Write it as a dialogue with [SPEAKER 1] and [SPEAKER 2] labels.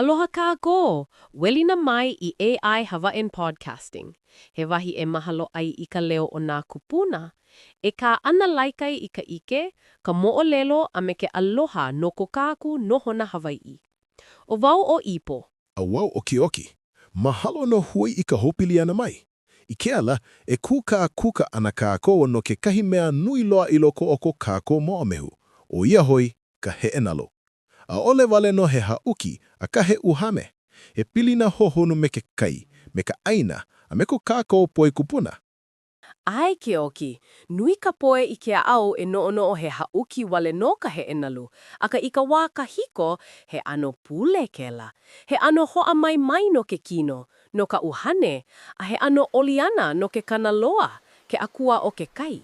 [SPEAKER 1] Aloha kākou, welina mai I AI Hawaiian Podcasting. He wahi e mahalo ai I ka leo o nā kupuna. E ka ana laikai I ka ike, ka mo'olelo a me ke aloha no ko kāku nohona Hawaii. O wau o Ipo.
[SPEAKER 2] A wau o Keoki. Mahalo no hui I ka hopili ana mai. I ke ala, e kuka ana kākou no ke kahi mea nui loa I loko o ko kākou mo'omehu. O ia hoi, ka heʻe nalu. A ole wale no he hauki a ka he uhame. He pilina hohonu me ke kai, me ka ʻāina, a me ko kākou poi kupuna.
[SPEAKER 1] Ai Keoki, nui ka poe I ke au e noono he hauki wale no ka heʻe nalu, aka I ka wā kahiko he ano pule kela. He ano hoa mai no ke kino, no ka uhane, a he ano oliana no ke kanaloa, ke akua o ke kai.